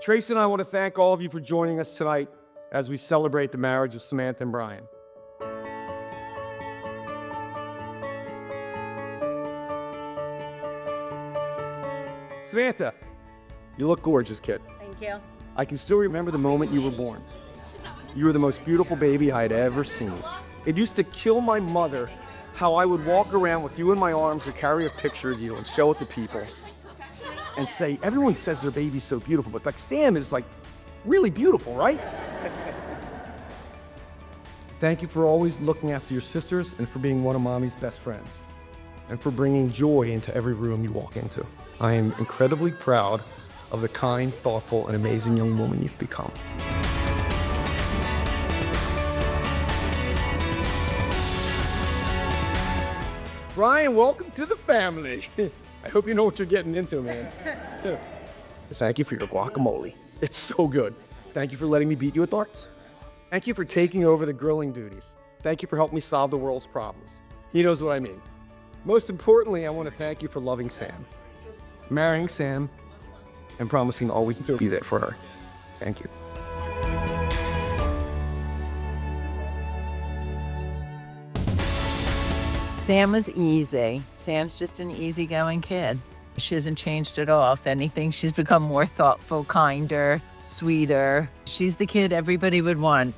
Tracy and I want to thank all of you for joining us tonight as we celebrate the marriage of Samantha and Brian. Samantha, you look gorgeous, kid. Thank you. I can still remember the moment you were born. You were the most beautiful baby I had ever seen. It used to kill my mother how I would walk around with you in my arms or carry a picture of you and show it to people and say, everyone says their baby's so beautiful, but like Sam is like really beautiful, right? Thank you for always looking after your sisters and for being one of Mommy's best friends and for bringing joy into every room you walk into. I am incredibly proud of the kind, thoughtful, and amazing young woman you've become. Brian, welcome to the family. I hope you know what you're getting into, man. Thank you for your guacamole. It's so good. Thank you for letting me beat you at darts. Thank you for taking over the grilling duties. Thank you for helping me solve the world's problems. He knows what I mean. Most importantly, I want to thank you for loving Sam, marrying Sam, and promising always to be there for her. Thank you. Sam was easy. Sam's just an easygoing kid. She hasn't changed at all. If anything, she's become more thoughtful, kinder, sweeter. She's the kid everybody would want.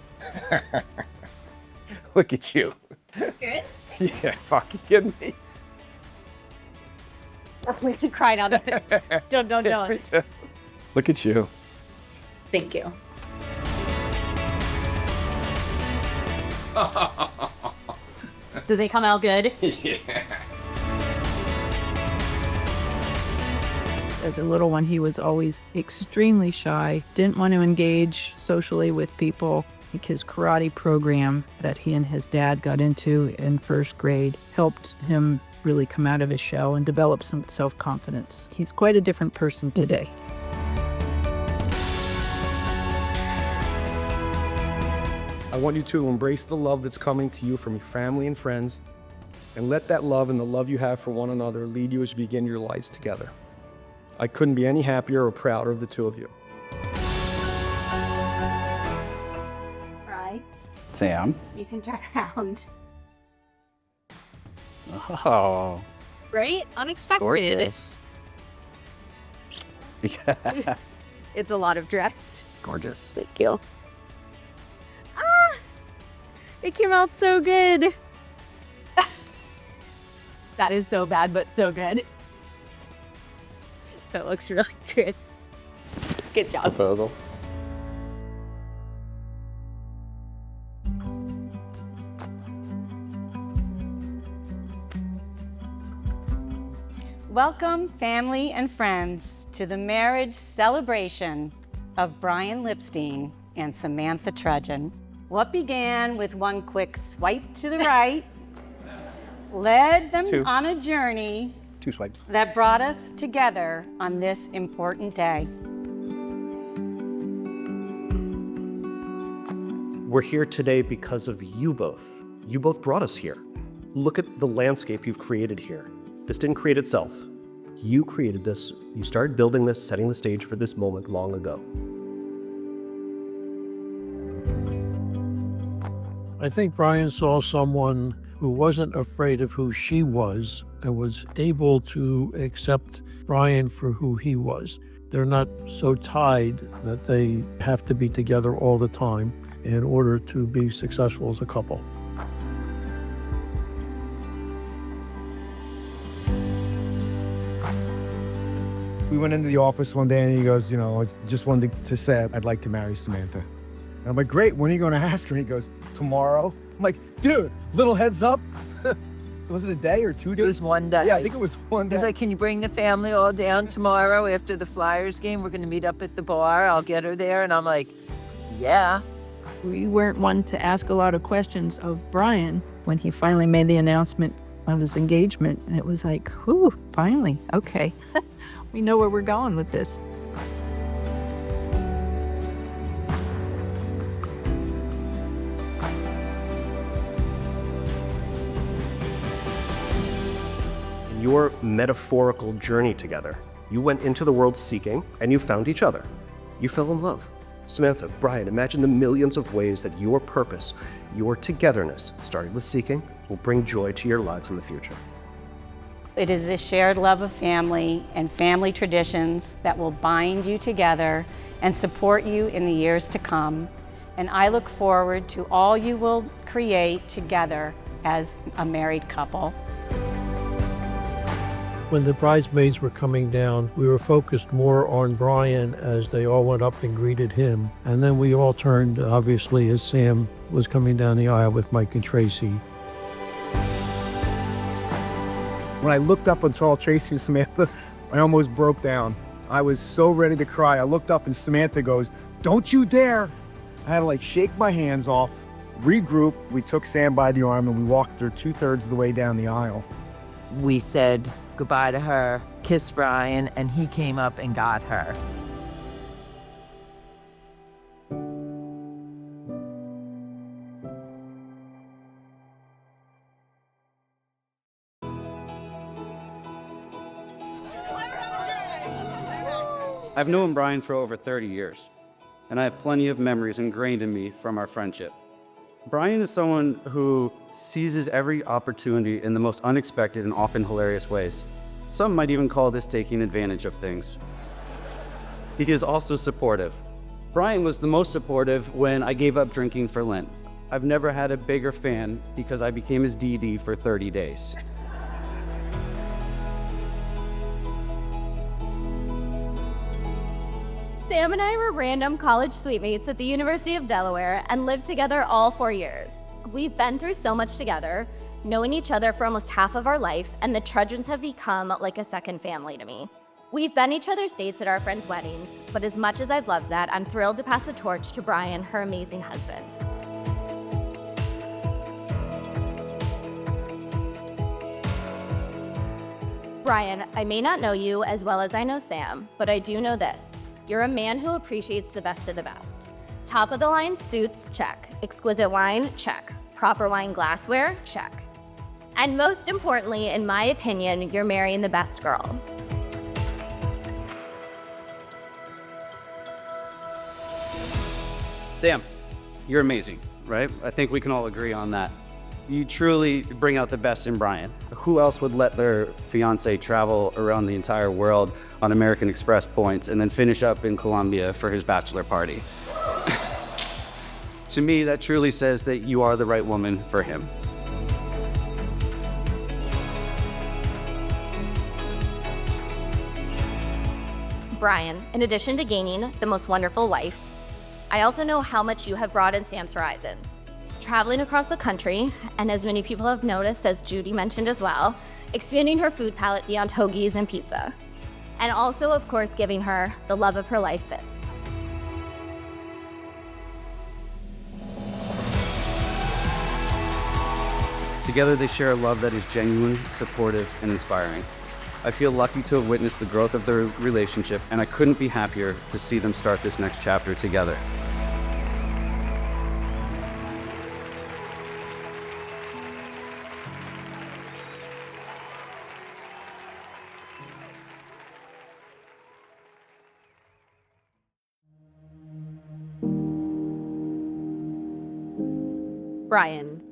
Look at you. Good? Yeah, fucking kidding me? We cried out of it. Don't. Look at you. Thank you. Did they come out good? Yeah. As a little one, he was always extremely shy, didn't want to engage socially with people. Like his karate program that he and his dad got into in first grade helped him really come out of his shell and develop some self-confidence. He's quite a different person today. I want you to embrace the love that's coming to you from your family and friends, and let that love and the love you have for one another lead you as you begin your lives together. I couldn't be any happier or prouder of the two of you. Right. Sam. You can turn around. Oh. Right? Unexpected. Gorgeous. Yeah. It's a lot of dress. Gorgeous. Thank you. It came out so good. That is so bad, but so good. That looks really good. Good job. Proposal. Welcome, family and friends, to the marriage celebration of Brian Lipstein and Samantha Trudgeon. What began with one quick swipe to the right led them on a journey 2 swipes. that brought us together on this important day. We're here today because of you both. You both brought us here. Look at the landscape you've created here. This didn't create itself. You created this. You started building this, setting the stage for this moment long ago. I think Brian saw someone who wasn't afraid of who she was and was able to accept Brian for who he was. They're not so tied that they have to be together all the time in order to be successful as a couple. We went into the office one day and he goes, you know, I just wanted to say I'd like to marry Samantha. And I'm like, great, when are you going to ask her? And he goes, tomorrow. I'm like, dude, little heads up. Was it a day or 2 days? It was one day. Yeah, I think it was one day. He's like, can you bring the family all down tomorrow after the Flyers game? We're going to meet up at the bar. I'll get her there. And I'm like, yeah. We weren't one to ask a lot of questions of Brian when he finally made the announcement of his engagement. And it was like, whew, finally, okay. We know where we're going with this. Your metaphorical journey together. You went into the world seeking, and you found each other. You fell in love. Samantha, Brian, imagine the millions of ways that your purpose, your togetherness, starting with seeking, will bring joy to your lives in the future. It is a shared love of family and family traditions that will bind you together and support you in the years to come. And I look forward to all you will create together as a married couple. When the bridesmaids were coming down, we were focused more on Brian as they all went up and greeted him. And then we all turned, obviously, as Sam was coming down the aisle with Mike and Tracy. When I looked up and saw Tracy and Samantha, I almost broke down. I was so ready to cry. I looked up and Samantha goes, "Don't you dare." I had to like shake my hands off, regroup. We took Sam by the arm and we walked her 2/3 of the way down the aisle. We said goodbye to her, kissed Brian, and he came up and got her. I've known Brian for over 30 years, and I have plenty of memories ingrained in me from our friendship. Brian is someone who seizes every opportunity in the most unexpected and often hilarious ways. Some might even call this taking advantage of things. He is also supportive. Brian was the most supportive when I gave up drinking for Lent. I've never had a bigger fan because I became his DD for 30 days. Sam and I were random college suitemates at the University of Delaware and lived together all 4 years. We've been through so much together, knowing each other for almost half of our life, and the Trudgeons have become like a second family to me. We've been each other's dates at our friends' weddings, but as much as I've loved that, I'm thrilled to pass the torch to Brian, her amazing husband. Brian, I may not know you as well as I know Sam, but I do know this. You're a man who appreciates the best of the best. Top of the line suits, check. Exquisite wine, check. Proper wine glassware, check. And most importantly, in my opinion, you're marrying the best girl. Sam, you're amazing, right? I think we can all agree on that. You truly bring out the best in Brian. Who else would let their fiance travel around the entire world on American Express points and then finish up in Colombia for his bachelor party? To me, that truly says that you are the right woman for him. Brian, in addition to gaining the most wonderful wife, I also know how much you have broadened Sam's horizons. Traveling across the country, and as many people have noticed, as Judy mentioned as well, expanding her food palette beyond hoagies and pizza. And also, of course, giving her the love of her life, Fitz. Together, they share a love that is genuine, supportive, and inspiring. I feel lucky to have witnessed the growth of their relationship, and I couldn't be happier to see them start this next chapter together. Brian,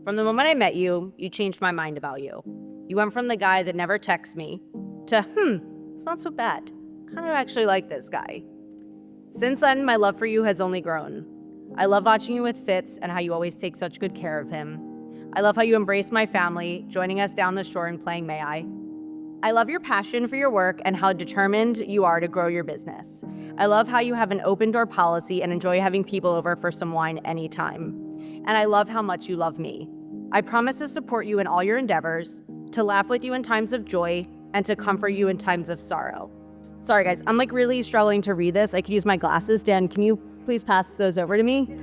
from the moment I met you, you changed my mind about you. You went from the guy that never texts me to, it's not so bad. Kind of actually like this guy. Since then, my love for you has only grown. I love watching you with Fitz and how you always take such good care of him. I love how you embrace my family, joining us down the shore and playing May I. I love your passion for your work and how determined you are to grow your business. I love how you have an open door policy and enjoy having people over for some wine anytime. And I love how much you love me. I promise to support you in all your endeavors, to laugh with you in times of joy, and to comfort you in times of sorrow. Sorry guys, I'm like really struggling to read this. I could use my glasses. Dan, can you please pass those over to me?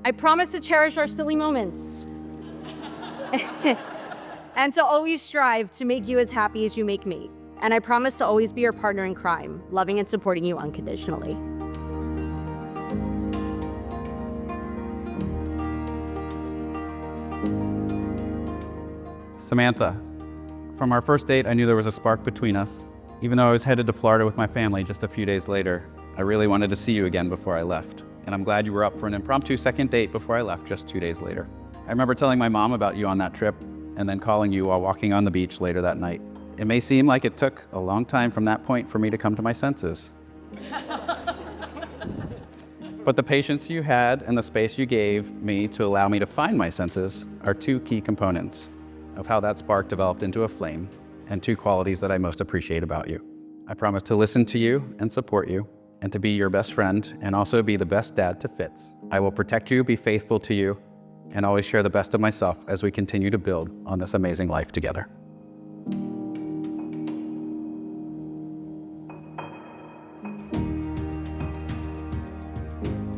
I promise to cherish our silly moments. And to always strive to make you as happy as you make me. And I promise to always be your partner in crime, loving and supporting you unconditionally. Samantha, from our first date, I knew there was a spark between us. Even though I was headed to Florida with my family just a few days later, I really wanted to see you again before I left. And I'm glad you were up for an impromptu second date before I left just 2 days later. I remember telling my mom about you on that trip and then calling you while walking on the beach later that night. It may seem like it took a long time from that point for me to come to my senses. But the patience you had and the space you gave me to allow me to find my senses are two key components of how that spark developed into a flame, and two qualities that I most appreciate about you. I promise to listen to you and support you, and to be your best friend, and also be the best dad to Fitz. I will protect you, be faithful to you, and always share the best of myself as we continue to build on this amazing life together.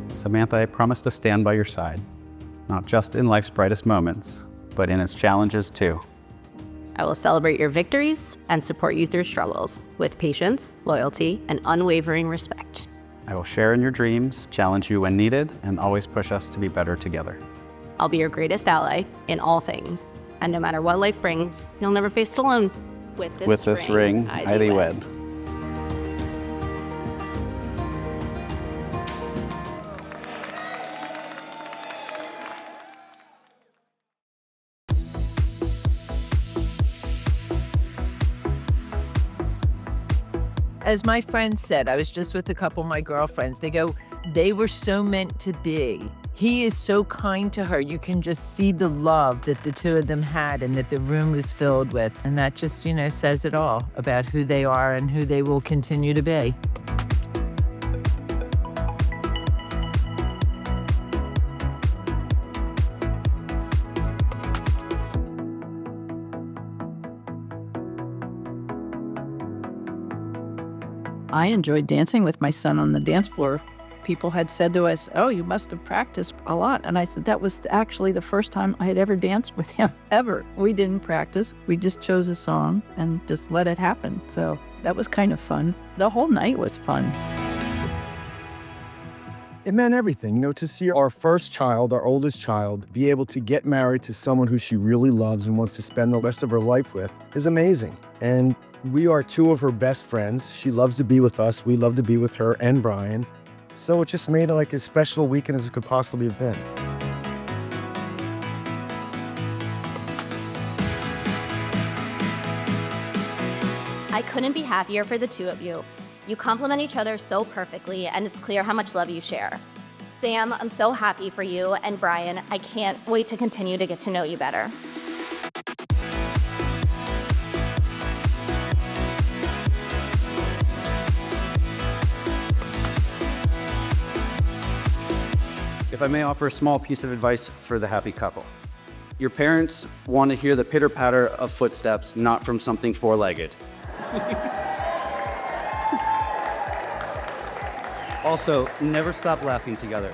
Samantha, I promise to stand by your side, not just in life's brightest moments, but in its challenges too. I will celebrate your victories and support you through struggles with patience, loyalty, and unwavering respect. I will share in your dreams, challenge you when needed, and always push us to be better together. I'll be your greatest ally in all things, and no matter what life brings, you'll never face it alone. With this ring, I thee wed. As my friend said, I was just with a couple of my girlfriends. They go, they were so meant to be. He is so kind to her. You can just see the love that the two of them had and that the room was filled with. And that just, says it all about who they are and who they will continue to be. I enjoyed dancing with my son on the dance floor. People had said to us, "Oh, you must have practiced a lot." And I said, that was actually the first time I had ever danced with him, ever. We didn't practice. We just chose a song and just let it happen. So that was kind of fun. The whole night was fun. It meant everything, to see our first child, our oldest child, be able to get married to someone who she really loves and wants to spend the rest of her life with is amazing. And we are two of her best friends. She loves to be with us. We love to be with her and Brian. So it just made it like as special a weekend as it could possibly have been. I couldn't be happier for the two of you. You complement each other so perfectly, and it's clear how much love you share. Sam, I'm so happy for you, and Brian, I can't wait to continue to get to know you better. If I may offer a small piece of advice for the happy couple. Your parents want to hear the pitter-patter of footsteps, not from something four-legged. Also, never stop laughing together.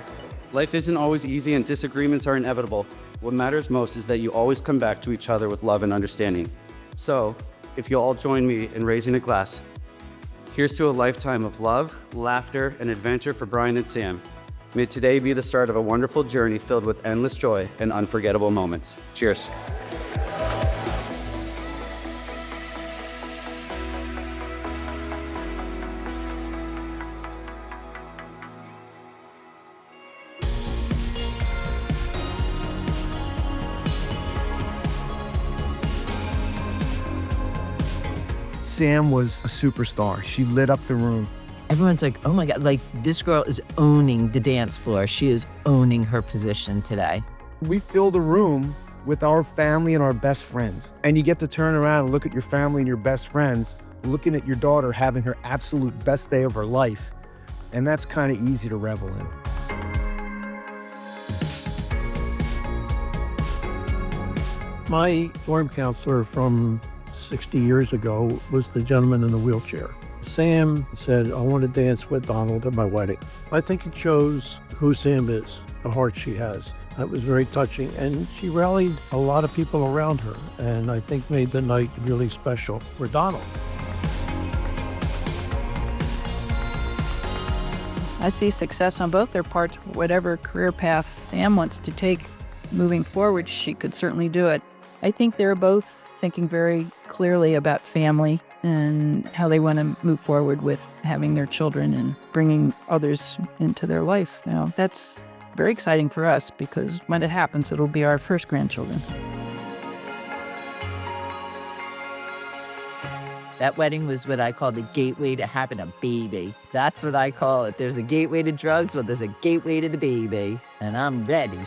Life isn't always easy and disagreements are inevitable. What matters most is that you always come back to each other with love and understanding. So, if you'll all join me in raising a glass, here's to a lifetime of love, laughter, and adventure for Brian and Sam. May today be the start of a wonderful journey filled with endless joy and unforgettable moments. Cheers. Sam was a superstar. She lit up the room. Everyone's like, oh my God, this girl is owning the dance floor. She is owning her position today. We fill the room with our family and our best friends. And you get to turn around and look at your family and your best friends, looking at your daughter having her absolute best day of her life. And that's kind of easy to revel in. My dorm counselor from 60 years ago was the gentleman in the wheelchair. Sam said, I want to dance with Donald at my wedding. I think it shows who Sam is, the heart she has. That was very touching, and she rallied a lot of people around her, and I think made the night really special for Donald. I see success on both their parts. Whatever career path Sam wants to take moving forward, she could certainly do it. I think they're both thinking very clearly about family and how they want to move forward with having their children and bringing others into their life. Now, that's very exciting for us because when it happens, it'll be our first grandchildren. That wedding was what I call the gateway to having a baby. That's what I call it. There's a gateway to drugs, well, there's a gateway to the baby, and I'm ready.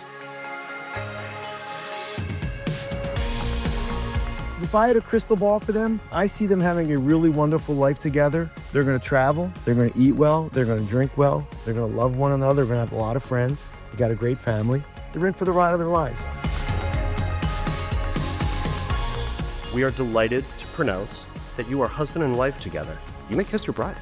If I had a crystal ball for them, I see them having a really wonderful life together. They're gonna travel, they're gonna eat well, they're gonna drink well, they're gonna love one another, they're gonna have a lot of friends, they got a great family. They're in for the ride of their lives. We are delighted to pronounce that you are husband and wife together. You may kiss your bride.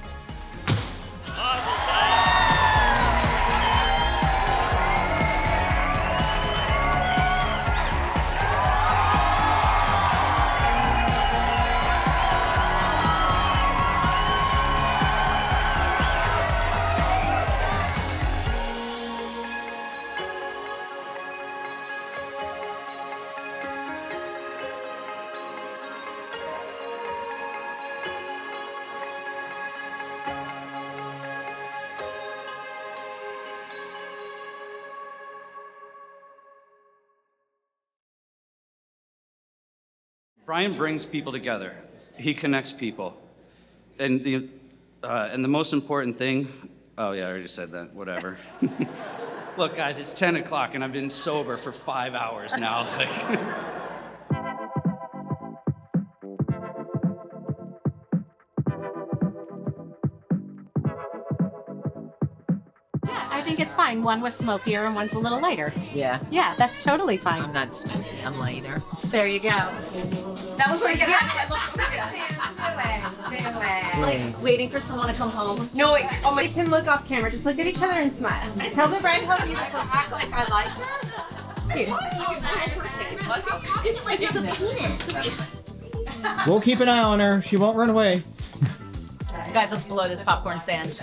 Brian brings people together. He connects people. And the most important thing, oh yeah, I already said that, whatever. Look guys, it's 10 o'clock and I've been sober for 5 hours now. I think it's fine. One was smokier and one's a little lighter. Yeah, Yeah, that's totally fine. I'm not smoking, I'm lighter. There you go. That was like, Like waiting for someone to come home. No, wait. Oh my, you can look off camera. Just look at each other and smile. Tell the bride how you act like I like her. We'll keep an eye on her. She won't run away. Guys, let's blow this popcorn stand.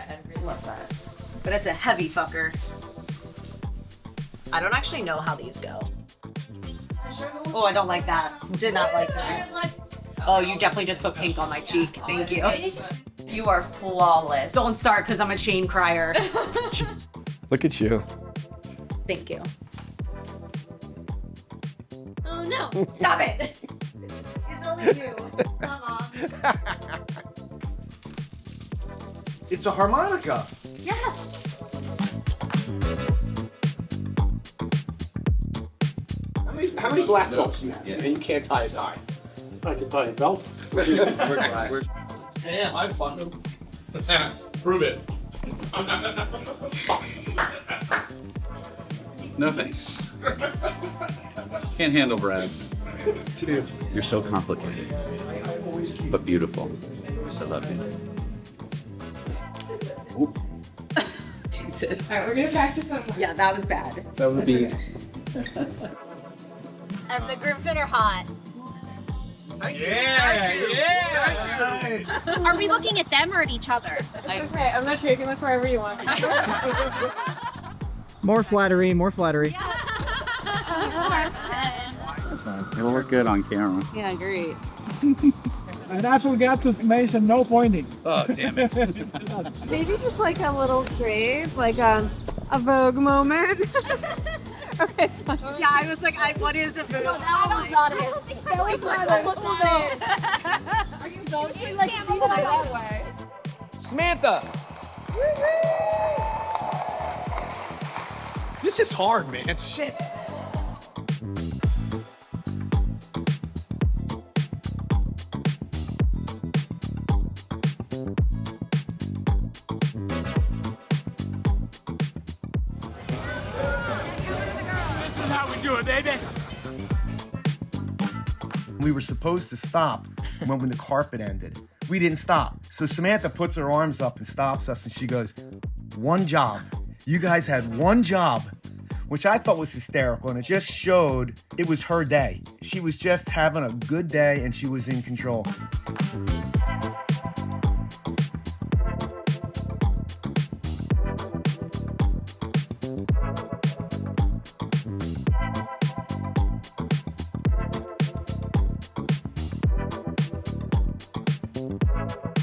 But it's a heavy fucker. I don't actually know how these go. Oh, I don't like that. Did not like that. Oh, you definitely just put pink on my cheek. Thank you. You are flawless. Don't start because I'm a chain crier. Look at you. Thank you. Oh no, stop it. It's only you. It's not Mom. It's a harmonica. Yes. How many black belts do you have? And you can't tie a tie. I can tie a belt. Damn, I'm fun. Prove it. No thanks. Can't handle Brad. You're so complicated, but beautiful. I love you. Jesus. All right, we're gonna practice on. Yeah, that was bad. That would be. And the groomsmen are hot. Yeah. Are we looking at them or at each other? Okay, I'm not sure. You can look wherever you want. More flattery, more flattery. That's fine. It'll look good on camera. Yeah, great. And after we got to mention no pointing. Oh, damn it. Maybe just like a little crave, like a Vogue moment. Okay, it's fine. Yeah, I was like, what is it? No, that was not it. That was not it. Are you going to like feel it that way? Samantha! This is hard, man. Shit. We were supposed to stop when the carpet ended. We didn't stop. So Samantha puts her arms up and stops us and she goes, "One job. You guys had one job," which I thought was hysterical, and it just showed it was her day. She was just having a good day and she was in control. Bye.